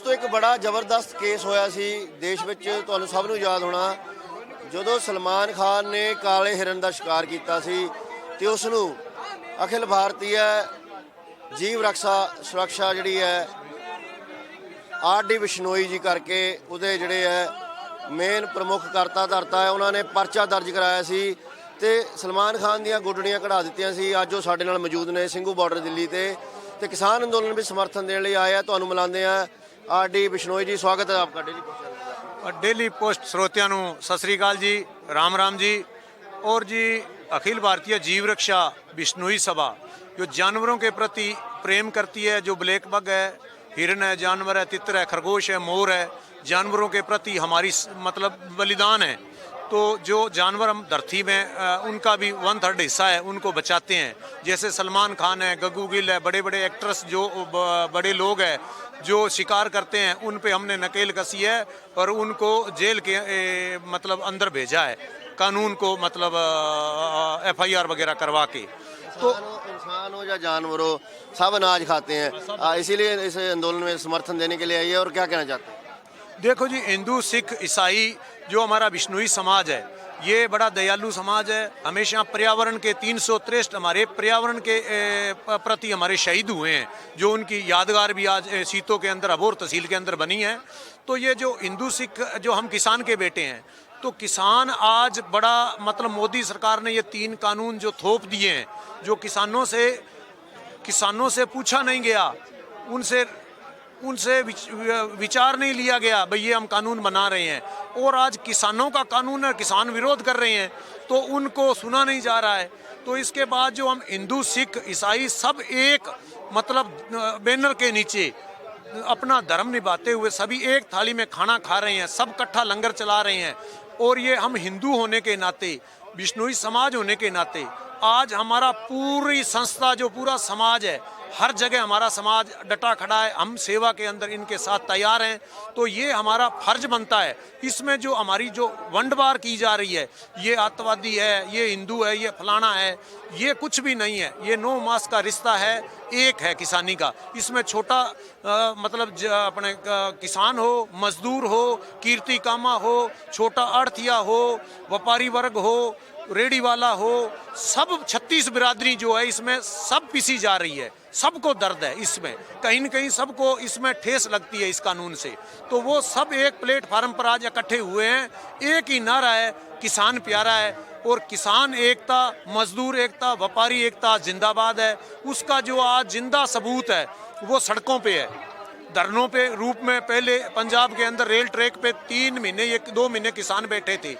दोस्तों एक बड़ा ਜ਼ਬਰਦਸਤ ਕੇਸ ਹੋਇਆ ਸੀ ਦੇਸ਼ ਵਿੱਚ, ਤੁਹਾਨੂੰ ਸਭ ਨੂੰ ਯਾਦ ਹੋਣਾ, ਜਦੋਂ ਸਲਮਾਨ ਖਾਨ ਨੇ ਕਾਲੇ ਹਿਰਨ ਦਾ ਸ਼ਿਕਾਰ ਕੀਤਾ ਸੀ ਤੇ ਉਸ ਨੂੰ ਅਖਿਲ ਭਾਰਤੀ ਜੀਵ ਰੱਖਿਆ ਸੁਰੱਖਿਆ ਜਿਹੜੀ ਹੈ ਆਰ.ਡੀ. ਬਿਸ਼ਨੋਈ ਜੀ ਕਰਕੇ ਉਹਦੇ ਜਿਹੜੇ ਹੈ ਮੇਨ ਪ੍ਰਮੁੱਖ ਕਰਤਾ ਧਰਤਾ ਹੈ, ਉਹਨਾਂ ਨੇ ਪਰਚਾ ਦਰਜ ਕਰਾਇਆ ਸੀ ਤੇ ਸਲਮਾਨ ਖਾਨ ਦੀਆਂ ਗੁੱਡੜੀਆਂ ਕਢਾ ਦਿੱਤੀਆਂ ਸੀ। ਅੱਜ ਉਹ ਸਾਡੇ ਨਾਲ ਮੌਜੂਦ ਨੇ ਸਿੰਘੂ ਬਾਰਡਰ ਦਿੱਲੀ ਤੇ किसान अंदोलन भी समर्थन देने लिए आए हैं। तो मिलाते हैं आर.डी. बिश्नोई जी, स्वागत है आपका डेली पोस्ट। डेली पोस्ट श्रोतियां नूं सत श्री अकाल जी, राम राम जी। और जी अखिल भारतीय जीव रक्षा बिश्नोई सभा जो जानवरों के प्रति प्रेम करती है, जो ब्लैक बग है, हिरन है, जानवर है, तितर है, खरगोश है, मोर है, जानवरों के प्रति हमारी मतलब बलिदान है। तो जो जानवर हम धरती में उनका भी 1/3 हिस्सा है, उनको बचाते हैं। जैसे सलमान खान है, गग्गू गिल है, बड़े बड़े एक्ट्रेस जो बड़े लोग हैं जो शिकार करते हैं, उन पे हमने नकेल कसी है और उनको जेल के मतलब अंदर भेजा है, कानून को मतलब FIR वगैरह करवा के। तो इंसान हो या जानवर हो, सब अनाज खाते हैं, इसीलिए इस आंदोलन में समर्थन देने के लिए आइए। और क्या कहना चाहते हैं? देखो जी, हिंदू सिख ईसाई जो हमारा बिश्नोई समाज है, ये बड़ा दयालु समाज है। हमेशा पर्यावरण के 363 हमारे पर्यावरण के प्रति हमारे शहीद हुए हैं, जो उनकी यादगार भी आज सीतों के अंदर अबोर तहसील के अंदर बनी है। तो ये जो हिंदू सिख जो हम किसान के बेटे हैं, तो किसान आज बड़ा मतलब मोदी सरकार ने ये 3 कानून जो थोप दिए हैं, जो किसानों से पूछा नहीं गया, उनसे विचार नहीं लिया गया, भाई ये हम कानून बना रहे हैं, और आज किसानों का कानून है, किसान विरोध कर रहे हैं, तो उनको सुना नहीं जा रहा है। तो इसके बाद जो हम हिंदू सिख ईसाई सब एक मतलब बैनर के नीचे अपना धर्म निभाते हुए सभी एक थाली में खाना खा रहे हैं, सब इकट्ठा लंगर चला रहे हैं। और ये हम हिंदू होने के नाते, बिश्नोई समाज होने के नाते, आज हमारा पूरी संस्था जो पूरा समाज है, हर जगह हमारा समाज डटा खड़ा है, हम सेवा के अंदर इनके साथ तैयार हैं। तो ये हमारा फर्ज बनता है। इसमें जो हमारी जो वंडवार की जा रही है, ये आतंकवादी है, ये हिंदू है, ये फलाना है, ये कुछ भी नहीं है। ये 9 मास का रिश्ता है, एक है किसानी का। इसमें छोटा मतलब अपने किसान हो, मजदूर हो, कीर्ति कामा हो, छोटा अर्थया हो, व्यापारी वर्ग हो, रेडी वाला हो, सब 36 बिरादरी जो है इसमें सब पिसी जा रही है। सबको दर्द है इसमें, कहीं न कहीं सबको इसमें ठेस लगती है इस कानून से। तो वो सब एक प्लेटफार्म पर आज इकट्ठे हुए हैं। एक ही नारा है, किसान प्यारा है, और किसान एकता, मजदूर एकता, व्यापारी एकता जिंदाबाद है। उसका जो आज जिंदा सबूत है वो सड़कों पे है, धरनों पे रूप में। पहले पंजाब के अंदर रेल ट्रैक पे 3 महीने 2 महीने किसान बैठे थे।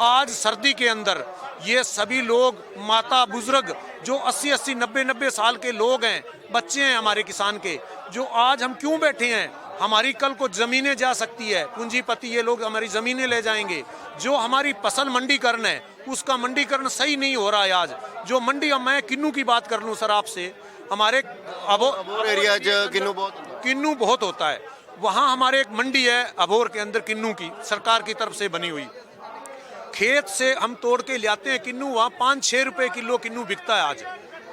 आज सर्दी के अंदर ये सभी लोग, माता बुजुर्ग जो 80-80, 90-90 साल के लोग हैं, बच्चे हैं हमारे किसान के, जो आज हम क्यों बैठे हैं? हमारी कल को ज़मीनें जा सकती है, पूंजीपति ये लोग हमारी ज़मीनें ले जाएंगे। जो हमारी फसल मंडीकरण है, उसका मंडीकरण सही नहीं हो रहा है आज। जो मंडी, मैं किन्नू की बात कर लूँ सर आपसे, हमारे अबोर एरिया किन्नू बहुत होता है, वहाँ हमारे एक मंडी है अबोर के अंदर, किन्नू की सरकार की तरफ से बनी हुई। खेत से हम तोड़ के लाते हैं किन्नू, वहाँ 5-6 रुपए किलो किन्नू बिकता है आज,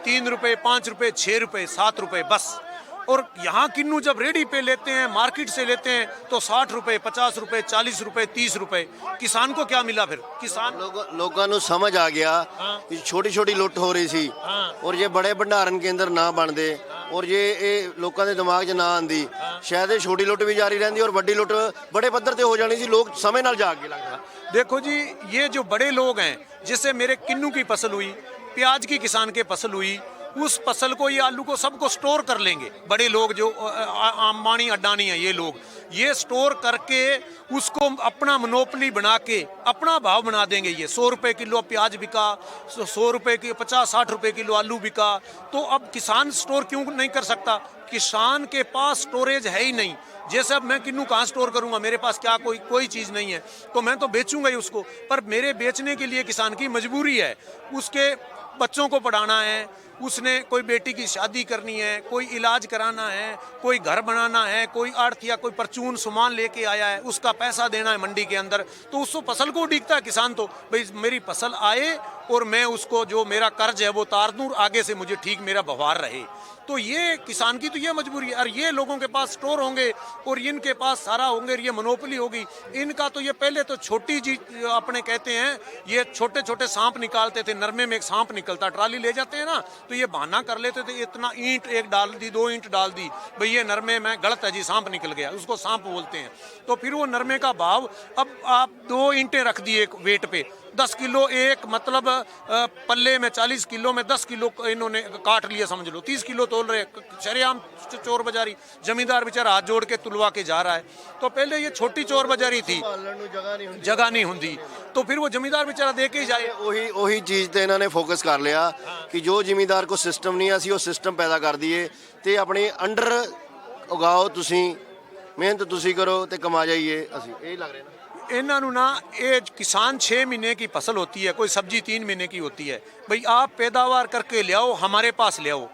3 रुपए, 5 रुपए, 6 रुपए, 7 रुपए बस। और यहाँ किन्नू जब रेडी पे लेते हैं, मार्केट से लेते हैं, तो 60 रुपए, 50 रुपए, 40 रुपए, 30 रुपए। किसान को क्या मिला फिर? किसान लोगों को समझ आ गया कि छोटी छोटी लुट हो रही सी, और ये बड़े भंडारण के अंदर ना बनते, और ये लोगों के दिमाग 'ਚ ना आती, शायद छोटी लुट भी जारी रहती और बड़ी लुट बड़े पद्धर से हो जानी सी, लोग समय नाल जाग के लगता। देखो जी, ये जो बड़े लोग हैं, जैसे मेरे किन्नू की फसल हुई, प्याज की किसान के फसल हुई, उस फसल को, ये आलू को सबको स्टोर कर लेंगे बड़े लोग, जो अंबानी अडानी है, ये लोग ये स्टोर करके उसको अपना मोनोपली बना के अपना भाव बना देंगे। ये 100 रुपए किलो प्याज बिका, 100 रुपए की 50-60 रुपए किलो आलू बिका। तो अब किसान स्टोर क्यों नहीं कर सकता? किसान के पास स्टोरेज है ही नहीं। जैसे अब मैं किन्नू कहाँ स्टोर करूँगा, मेरे पास क्या कोई चीज़ नहीं है, तो मैं तो बेचूंगा ही उसको। पर मेरे बेचने के लिए किसान की मजबूरी है, उसके बच्चों को पढ़ाना है, उसने कोई बेटी की शादी करनी है, कोई इलाज कराना है, कोई घर बनाना है, कोई अर्थ या कोई परचून सामान लेके आया है, उसका पैसा देना है मंडी के अंदर, तो उसको फसल को उड़ीकता है किसान। तो भाई मेरी फसल आए और मैं उसको जो मेरा कर्ज है वो उतार दूँ, आगे से मुझे ठीक मेरा व्यवहार रहे। तो ये किसान की तो ये मजबूरी है। और ये लोगों के पास स्टोर होंगे और इनके पास सारा होंगे, ये मोनोपोली होगी इनका। तो ये पहले तो छोटी जी अपने कहते हैं, ये छोटे छोटे सांप निकालते थे, नरमे में एक सांप निकलता, ट्राली ले जाते हैं ना, तो ये बहाना कर लेते थे, इतना ईंट एक डाल दी, 2 ईंट डाल दी, भाई ये नरमे में गलत है जी, सांप निकल गया, उसको सांप बोलते हैं। तो फिर वो नरमे का भाव, अब आप 2 ईंटें रख दिए एक वेट पे, 10 किलो एक, मतलब पल्ले में 40 किलो में 10 किलो इन्होंने काट लिया, समझ लो 30 किलो तोल रहे, शरेआम चोर बाजारी। जमींदार बेचारा हाथ जोड़ के तुलवा के जा रहा है। तो पहले ये छोटी चोर बाजारी थी, जगह नहीं होती, तो फिर वो जमींदार बेचारा दे के ही जाए। ਉਹੀ ਚੀਜ਼ ਤੇ ਇਹਨਾਂ ਨੇ ਫੋਕਸ ਕਰ ਲਿਆ ਕਿ ਜੋ ਜ਼ਿਮੀਂਦਾਰ ਕੋ ਸਿਸਟਮ ਨਹੀਂ, ਅਸੀਂ ਉਹ ਸਿਸਟਮ ਪੈਦਾ ਕਰ ਦਈਏ ਤੇ ਆਪਣੇ ਅੰਡਰ ਉਗਾਓ, ਤੁਸੀਂ ਮਿਹਨਤ ਤੁਸੀਂ ਕਰੋ ਤੇ ਕਮਾ ਜਾਈਏ। ਅਸੀਂ ਇਹ ਲੱਗ ਰਿਹਾ ਨਾ इन्हों ना, ये किसान 6 महीने की फसल होती है, कोई सब्जी 3 महीने की होती है, भाई आप पैदावार करके ले आओ, हमारे पास ले आओ।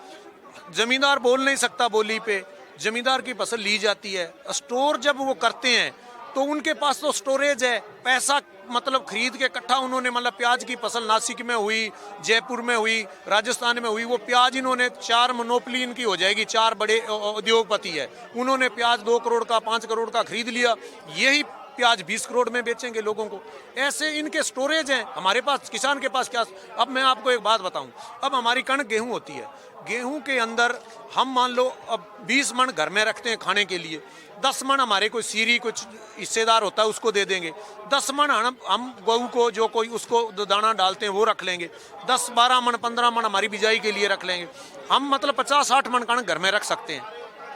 जमींदार बोल नहीं सकता बोली पे, जमींदार की फसल ली जाती है। स्टोर जब वो करते हैं तो उनके पास तो स्टोरेज है, पैसा मतलब खरीद के इकट्ठा उन्होंने, मतलब प्याज की फसल नासिक में हुई, जयपुर में हुई, राजस्थान में हुई, वो प्याज इन्होंने 4 मोनोपोली इनकी हो जाएगी, 4 बड़े उद्योगपति है, उन्होंने प्याज 2 करोड़ का 5 करोड़ का खरीद लिया, यही प्याज 20 करोड़ में बेचेंगे लोगों को। ऐसे इनके स्टोरेज हैं। हमारे पास, किसान के पास क्या। अब मैं आपको एक बात बताऊं, अब हमारी कणक गेहूं होती है, गेहूं के अंदर हम मान लो अब 20 मन घर में रखते हैं खाने के लिए, 10 मन हमारे कोई सीरी कुछ हिस्सेदार होता है उसको दे देंगे, 10 मन हम गऊ को जो कोई उसको दाना डालते हैं वो रख लेंगे, 10-12 मन 15 मन हमारी बिजाई के लिए रख लेंगे। हम मतलब 50-60 मन कणक घर में रख सकते हैं।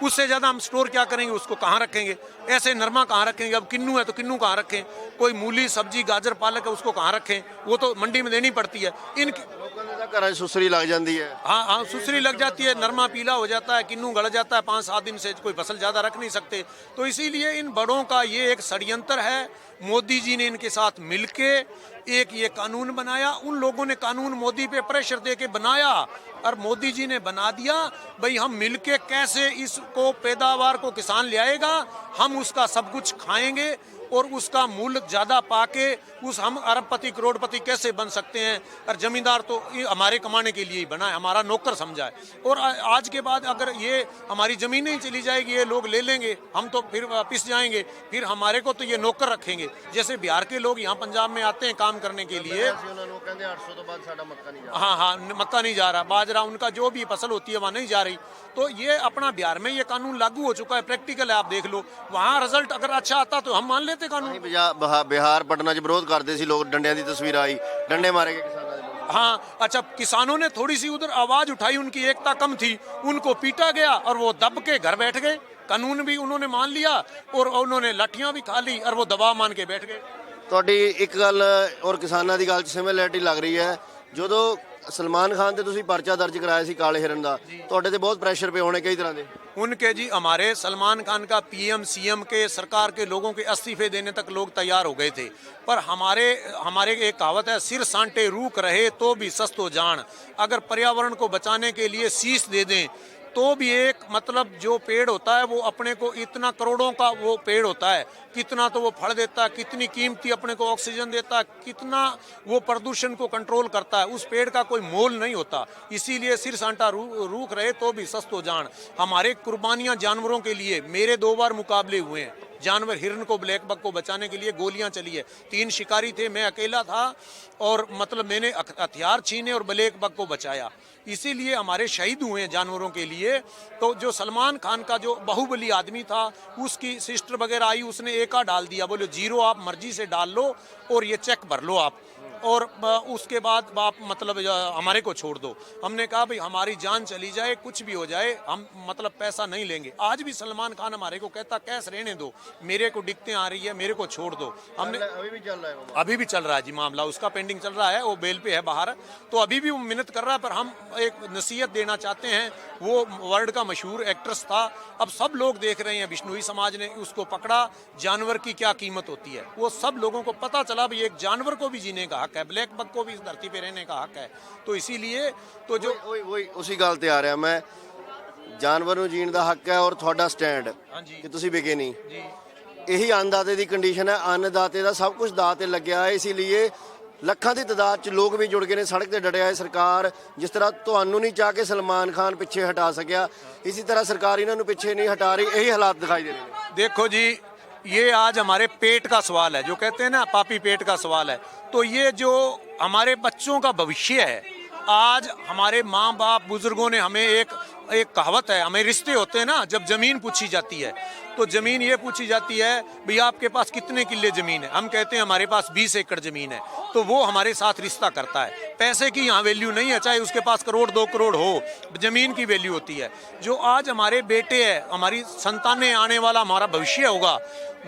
उससे ज़्यादा हम स्टोर क्या करेंगे, उसको कहाँ रखेंगे। ऐसे नरमा कहाँ रखेंगे, अब किन्नू है तो किन्नू कहाँ रखें, कोई मूली सब्जी गाजर पालक है उसको कहाँ रखें, वो तो मंडी में देनी पड़ती है। इनकी घर सुसरी लग जाती है। हाँ हाँ, सुसरी लग जाती है, नरमा पीला हो जाता है, किन्नू गल जाता है, 5-7 दिन से कोई फसल ज़्यादा रख नहीं सकते। तो इसीलिए इन बड़ों का ये एक षड्यंत्र है। मोदी जी ने इनके साथ मिलके एक ये कानून बनाया, उन लोगों ने कानून मोदी पे प्रेशर दे के बनाया और मोदी जी ने बना दिया। भाई हम मिलके कैसे इसको पैदावार को किसान ले आएगा, हम उसका सब कुछ खाएंगे और उसका मूल्य ज़्यादा पाके उस हम अरबपति करोड़पति कैसे बन सकते हैं। और जमींदार तो हमारे कमाने के लिए ही बना है, हमारा नौकर समझा है। और आज के बाद अगर ये हमारी ज़मीनें ही चली जाएगी, ये लोग ले लेंगे, हम तो फिर पिस जाएंगे, फिर हमारे को तो ये नौकर रखेंगे। जैसे बिहार के लोग यहाँ पंजाब में आते हैं काम करने के लिए, हाँ हाँ, मक्का नहीं जा रहा, बाजरा, उनका जो भी फसल होती है वहाँ नहीं जा रही। तो ये अपना बिहार में ये कानून लागू हो चुका है, प्रैक्टिकल है, आप देख लो। वहाँ रिजल्ट अगर अच्छा आता तो हम मान लेते कानून। बिहार पटना च विरोध करते सी लोग, डंडियां दी तस्वीर आई, डंडे मारे गए किसानों ने। हाँ, अच्छा, किसानों ने थोड़ी सी उधर आवाज उठाई, उनकी एकता कम थी, उनको पीटा गया और वो दब के घर बैठ गए। कानून भी उन्होंने मान लिया और उन्होंने लाठियां भी खा ली और वो दबाव मान के बैठ गए। ਤੁਹਾਡੀ ਇੱਕ ਗੱਲ ਔਰ ਕਿਸਾਨਾਂ ਦੀ ਗੱਲ 'ਚ ਸਿਮਿਲੈਰਿਟੀ ਲੱਗ ਰਹੀ ਹੈ। ਜਦੋਂ सलमान खान ਤੇ ਤੁਸੀਂ ਪਰਚਾ ਦਰਜ ਕਰਾਇਆ ਸੀ ਕਾਲੇ ਹਿਰਨ ਦਾ, ਤੁਹਾਡੇ ਤੇ ਬਹੁਤ ਪ੍ਰੈਸ਼ਰ ਪਏ ਹੋਣੇ ਕਈ ਤਰ੍ਹਾਂ ਦੇ। उनके जी, हमारे सलमान खान का पीएम सीएम के सरकार के लोगों के इस्तीफे देने तक लोग तैयार हो गए थे, पर हमारे एक कहावत है, सिर सांटे रूख रहे तो भी सस्तो जान। अगर पर्यावरण को बचाने के लिए शीश दे दें तो भी एक मतलब जो पेड़ होता है वो अपने को इतना करोड़ों का वो पेड़ होता है, कितना तो वो फल देता है, कितनी कीमती अपने को ऑक्सीजन देता है, कितना वो प्रदूषण को कंट्रोल करता है, उस पेड़ का कोई मोल नहीं होता। इसीलिए सिर सांटा रूख रहे तो भी सस्तो जान। हमारे कुर्बानियां जानवरों के लिए, मेरे 2 बार मुकाबले हुए हैं जानवर, हिरन को, ब्लैक बक को बचाने के लिए गोलियां चली है, 3 शिकारी थे, मैं अकेला था और मतलब मैंने हथियार छीने और ब्लैक बक को बचाया। इसीलिए हमारे शहीद हुए हैं जानवरों के लिए। तो जो सलमान खान का जो बाहुबली आदमी था, उसकी सिस्टर वगैरह आई, उसने एका डाल दिया, बोले 0 आप मर्जी से डाल लो और ये चेक भर लो आप, और उसके बाद आप मतलब हमारे को छोड़ दो। हमने कहा भाई हमारी जान चली जाए, कुछ भी हो जाए, हम मतलब पैसा नहीं लेंगे। आज भी सलमान खान हमारे को कहता कैश रहने दो, मेरे को दिक्कतें आ रही है, मेरे को छोड़ दो। हमने अभी भी चल रहा है, अभी भी चल रहा है जी मामला, उसका पेंडिंग चल रहा है, वो बेल पे है बाहर, तो अभी भी वो मिन्नत कर रहा है। पर हम एक नसीहत देना चाहते हैं, वो वर्ल्ड का मशहूर एक्ट्रेस था, अब सब लोग देख रहे हैं, बिश्नोई समाज ने उसको पकड़ा, जानवर की क्या कीमत होती है वो सब लोगों को पता चला। भाई एक जानवर को भी जीने का हक है, ब्लैक बक को भी इस धरती पे रहने का हक है। तो इसीलिए तो जो वही उसी गल ते आ रहा मैं, जानवर ਨੂੰ ਜੀਣ ਦਾ ਹੱਕ ਹੈ ਔਰ ਤੁਹਾਡਾ ਸਟੈਂਡ ਕਿ ਤੁਸੀਂ ਵਿਕੇ ਨਹੀਂ ਜੀ। ਇਹੀ ਅੰਨਦਾਤੇ ਦੀ ਕੰਡੀਸ਼ਨ ਹੈ, ਅੰਨਦਾਤੇ ਦਾ ਸਭ ਕੁਝ ਦਾਅ ਤੇ ਲੱਗਿਆ ਹੈ। इसीलिए ਲੱਖਾਂ ਦੀ ਤਾਦਾਦ 'ਚ ਲੋਕ ਵੀ ਜੁੜ ਗਏ ਨੇ, ਸੜਕ ਤੇ ਡਟਿਆ ਹੈ। ਸਰਕਾਰ ਜਿਸ ਤਰ੍ਹਾਂ ਤੁਹਾਨੂੰ ਨਹੀਂ ਚਾਹ ਕੇ ਸਲਮਾਨ ਖਾਨ ਪਿੱਛੇ ਹਟਾ ਸਕਿਆ, ਇसी तरह सरकार ਇਹਨਾਂ ਨੂੰ ਪਿੱਛੇ नहीं हटा रही, यही हालात दिखाई दे रहे हैं। देखो जी, ये आज हमारे पेट का सवाल है, जो कहते हैं ना पापी पेट का सवाल है। तो ये जो हमारे बच्चों का भविष्य है, आज हमारे माँ बाप बुजुर्गों ने हमें एक कहावत है, हमें रिश्ते होते हैं ना, जब जमीन पूछी जाती है तो जमीन ये पूछी जाती है भैया आपके पास कितने किले जमीन है, हम कहते हैं हमारे पास 20 एकड़ जमीन है, तो वो हमारे साथ रिश्ता करता है। पैसे की यहाँ वैल्यू नहीं है, चाहे उसके पास करोड़ 2 करोड़ हो, जमीन की वैल्यू होती है। जो आज हमारे बेटे है, हमारी संतानें, आने वाला हमारा भविष्य होगा,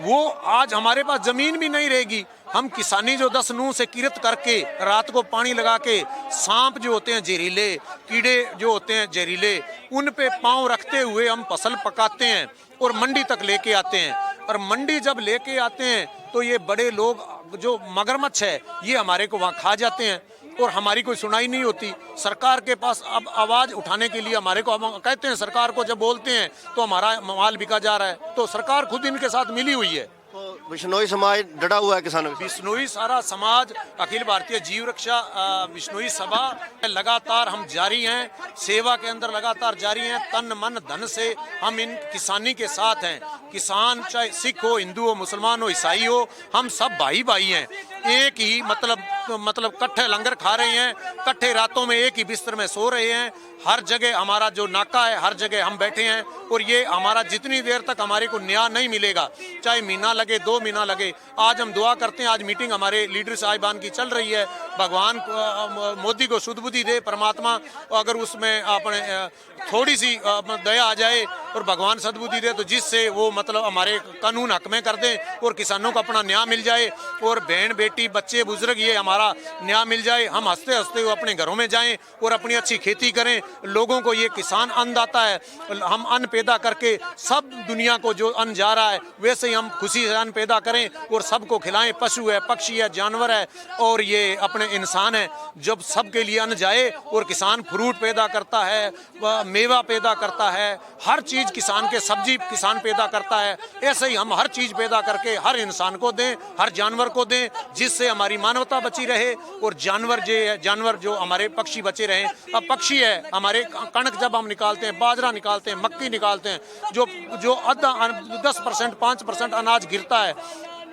वो आज हमारे पास जमीन भी नहीं रहेगी। हम किसानी जो 10 नूह से किरत करके रात को पानी लगा के, सांप जो होते हैं जहरीले, कीड़े जो होते हैं जहरीले, उन पे पांव रखते हुए हम फसल पकाते हैं और मंडी तक लेके आते हैं। और मंडी जब लेके आते हैं तो ये बड़े लोग जो मगरमच्छ है ये हमारे को वहाँ खा जाते हैं और हमारी कोई सुनाई नहीं होती। सरकार के पास अब आवाज़ उठाने के लिए हमारे को, हम कहते हैं सरकार को जब बोलते हैं तो हमारा माल बिका जा रहा है, तो सरकार खुद इनके साथ मिली हुई है। तो बिश्नोई समाज डटा हुआ है किसानों के साथ। बिश्नोई सारा समाज, अखिल भारतीय जीव रक्षा बिश्नोई सभा लगातार हम जारी हैं, सेवा के अंदर लगातार जारी हैं। तन मन धन से हम इन किसानी के साथ हैं। किसान चाहे सिख हो, हिंदू हो, मुसलमान हो, ईसाई हो, हम सब भाई भाई हैं। एक ही मतलब कट्ठे लंगर खा रहे हैं, कट्ठे रातों में एक ही बिस्तर में सो रहे हैं। हर जगह हमारा जो नाका है, हर जगह हम बैठे हैं। और ये हमारा जितनी देर तक हमारे को न्याय नहीं मिलेगा, चाहे महीना लगे 2 महीना लगे, आज हम दुआ करते हैं। आज मीटिंग हमारे लीडर साहिबान की चल रही है। भगवान मोदी को शुद्ध बुद्धि दे परमात्मा, अगर उसमें अपने थोड़ी सी दया आ जाए और भगवान सद्बुद्धि दे, तो जिससे वो मतलब हमारे कानून हक में कर दें और किसानों को अपना न्याय मिल जाए और बहन बेटी बच्चे बुजुर्ग ये हमारा न्याय मिल जाए। हम हंसते हंसते अपने घरों में जाएं और अपनी अच्छी खेती करें। लोगों को ये किसान अन्नदाता है, हम अन्न पैदा करके सब दुनिया को जो अन्न जा रहा है वैसे ही हम खुशी से अन्न पैदा करें और सबको खिलाएं। पशु है, पक्षी है, जानवर है और ये अपने इंसान है। जब सबके लिए अन्न जाए और किसान फ्रूट पैदा करता है, मेवा पैदा करता है, हर चीज़ किसान के, सब्जी किसान पैदा करता है, ऐसे ही हम हर चीज़ पैदा करके हर इंसान को दें, हर जानवर को दें, जिससे हमारी मानवता बची रहे और जानवर जो हमारे पक्षी बचे रहें। अब पक्षी है, हमारे कणक जब हम निकालते हैं, बाजरा निकालते हैं, मक्की निकालते हैं, जो आधा 10% 5% अनाज गिरता है,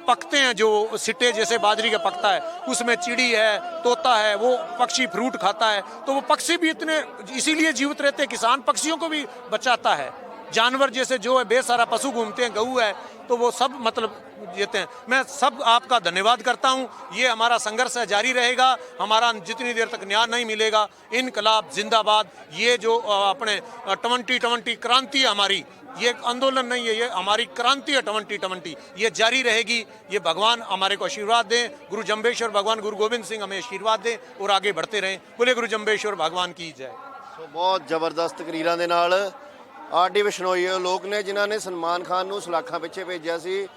पकते हैं जो सिट्टे जैसे बाजरी का पकता है, उसमें चिड़ी है, तोता है, वो पक्षी फ्रूट खाता है। तो वो पक्षी भी इतने इसीलिए जीवित रहते हैं, किसान पक्षियों को भी बचाता है। जानवर जैसे जो है बेसारा पशु घूमते हैं, गऊ है, तो वो सब मतलब देते हैं। मैं सब आपका धन्यवाद करता हूँ। ये हमारा संघर्ष है, जारी रहेगा। हमारा जितनी देर तक न्याय नहीं मिलेगा, इनकलाब जिंदाबाद। ये जो अपने 2020 क्रांति है हमारी, ये आंदोलन नहीं है, ये हमारी क्रांति है 2020, ये जारी रहेगी। ये भगवान हमारे को आशीर्वाद दें, गुरु जम्बेश्वर भगवान गुरु गोबिंद सिंह हमें आशीर्वाद दें और आगे बढ़ते रहें। बोले गुरु जम्बेश्वर भगवान की जय। बहुत ਜ਼ਬਰਦਸਤ ਤਕਰੀਰਾਂ ਦੇ ਨਾਲ ਆਰਡੀ ਬਿਸ਼ਨੋਈ ਲੋਕ ਨੇ ਜਿਨ੍ਹਾਂ ਨੇ ਸਲਮਾਨ ਖਾਨ ਨੂੰ ਸਲਾਖਾਂ ਪਿੱਛੇ ਭੇਜਿਆ ਸੀ,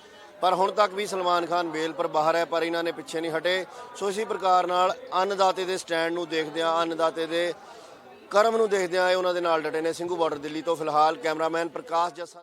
ਪਰ ਹੁਣ ਤੱਕ ਵੀ ਸਲਮਾਨ ਖਾਨ ਬੇਲ ਪਰ ਬਾਹਰ ਹੈ, ਪਰ ਇਹਨਾਂ ਨੇ ਪਿੱਛੇ ਨਹੀਂ ਹਟੇ। ਸੋ ਇਸੇ ਪ੍ਰਕਾਰ ਨਾਲ ਅੰਨਦਾਤੇ ਦੇ ਸਟੈਂਡ ਨੂੰ ਦੇਖਦਿਆਂ, ਅੰਨਦਾਤੇ ਦੇ ਕਰਮ ਨੂੰ ਦੇਖਦਿਆਂ ਇਹ ਉਹਨਾਂ ਦੇ ਨਾਲ ਡਟੇ ਨੇ। ਸਿੰਘੂ ਬਾਰਡਰ ਦਿੱਲੀ ਤੋਂ ਫਿਲਹਾਲ ਕੈਮਰਾਮੈਨ ਪ੍ਰਕਾਸ਼ ਜੱਸਾ।